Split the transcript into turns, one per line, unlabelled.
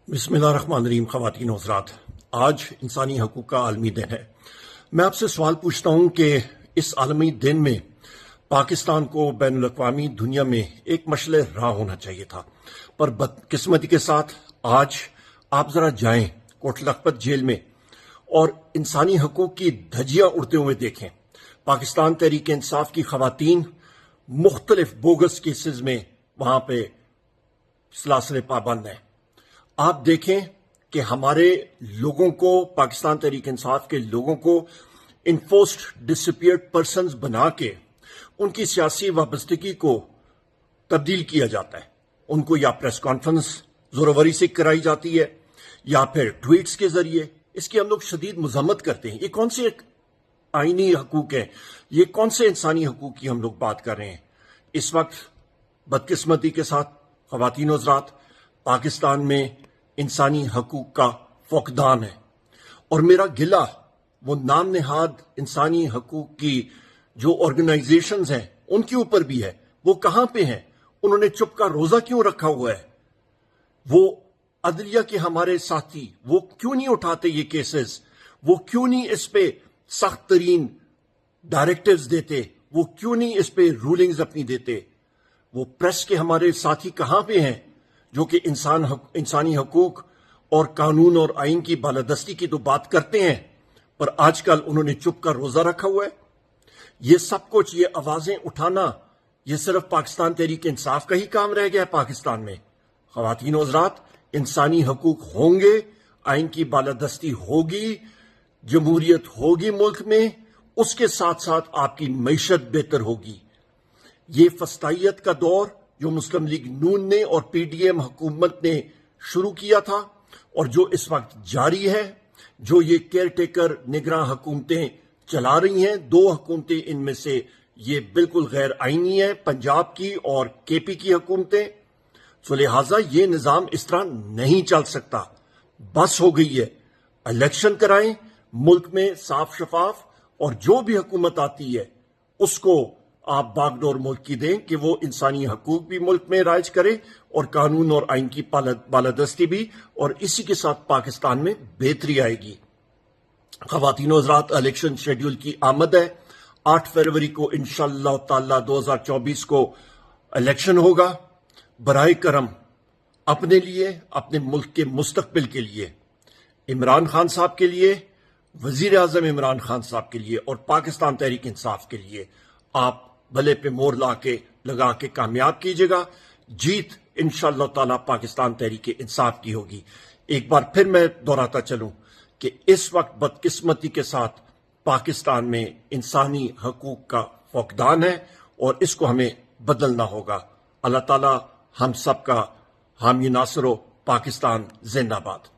बिस्मिल्लाहिर्रहमानिर्रहीम। ख़वातीन और हज़रात, आज इंसानी हकूक़ का आलमी दिन है। मैं आपसे सवाल पूछता हूँ कि इस आलमी दिन में पाकिस्तान को बैनुल अक़वामी दुनिया में एक मशले राह होना चाहिए था, पर बदकिस्मती के साथ आज आप ज़रा जाएं कोट लखपत जेल में और इंसानी हकूक़ की धज्जियाँ उड़ते हुए देखें। पाकिस्तान तहरीक इंसाफ की ख़वातीन मुख्तलिफ बोगस केसेस में वहाँ पे सलासिल पाबंद हैं। आप देखें कि हमारे लोगों को, पाकिस्तान तहरीक इंसाफ के लोगों को इन्फोर्स्ड डिसअपीयर्ड पर्सन्स बना के उनकी सियासी वाबस्तगी को तब्दील किया जाता है। उनको या प्रेस कॉन्फ्रेंस जोरवरी से कराई जाती है या फिर ट्वीट्स के जरिए। इसकी हम लोग शदीद मजम्मत करते हैं। ये कौन से आईनी हकूक हैं? ये कौन से इंसानी हकूक की हम लोग बात कर रहे हैं? इस वक्त बदकिस्मती के साथ ख़वातीन और हज़रात, पाकिस्तान में इंसानी हकूक का फुकदान है और मेरा गिला वो नाम नेहाद इंसानी हकूक की जो ऑर्गेनाइजेशंस हैं उनके ऊपर भी है। वो कहां पे हैं? उन्होंने चुप का रोजा क्यों रखा हुआ है? वो अदलिया के हमारे साथी वो क्यों नहीं उठाते ये केसेस? वो क्यों नहीं इस पे सख्त तरीन डायरेक्टिव्स देते? वो क्यों नहीं इस पे रूलिंग्स अपनी देते? वो प्रेस के हमारे साथी कहां पे हैं जो कि इंसानी हकूक और कानून और आइन की बालादस्ती की तो बात करते हैं, पर आजकल उन्होंने चुप का रोजा रखा हुआ है? ये सब कुछ, ये आवाजें उठाना, ये सिर्फ पाकिस्तान तहरीक इंसाफ का ही काम रह गया है पाकिस्तान में? ख़वातीन और हज़रात, इंसानी हकूक होंगे, आइन की बालादस्ती होगी, जमहूरियत होगी मुल्क में, उसके साथ साथ आपकी मईशत बेहतर होगी। ये फस्तायत का दौर जो मुस्लिम लीग नून ने और पीडीएम हुकूमत ने शुरू किया था और जो इस वक्त जारी है, जो ये केयर टेकर निगरान हुकूमतें चला रही हैं, दो हुकूमतें इनमें से ये बिल्कुल गैर आईनी है, पंजाब की और केपी की हुकूमतें। तो लिहाजा ये निज़ाम इस तरह नहीं चल सकता। बस हो गई है। इलेक्शन कराएं मुल्क में साफ शफाफ, और जो भी हुकूमत आती है उसको आप बागडोर मुल्क की दें कि वो इंसानी हकूक भी मुल्क में राइज करे और कानून और आइन की बालादस्ती भी, और इसी के साथ पाकिस्तान में बेहतरी आएगी। ख़वातीन और हज़रात, इलेक्शन शेड्यूल की आमद है। 8 फरवरी को इंशाअल्लाह ताला 2024 को इलेक्शन होगा। बराए करम अपने लिए, अपने मुल्क के मुस्तकबिल के लिए, इमरान खान साहब के लिए, वजीर आज़म इमरान खान साहब के लिए और पाकिस्तान तहरीक इंसाफ के लिए आप भले पे मोहर लगा के कामयाब कीजिएगा। जीत इंशाअल्लाह ताला पाकिस्तान तहरीक इंसाफ की होगी। एक बार फिर मैं दोहराता चलूं कि इस वक्त बदकिस्मती के साथ पाकिस्तान में इंसानी हकूक का फुकदान है और इसको हमें बदलना होगा। अल्लाह ताला हम सब का हामी नासर हो। पाकिस्तान जिंदाबाद।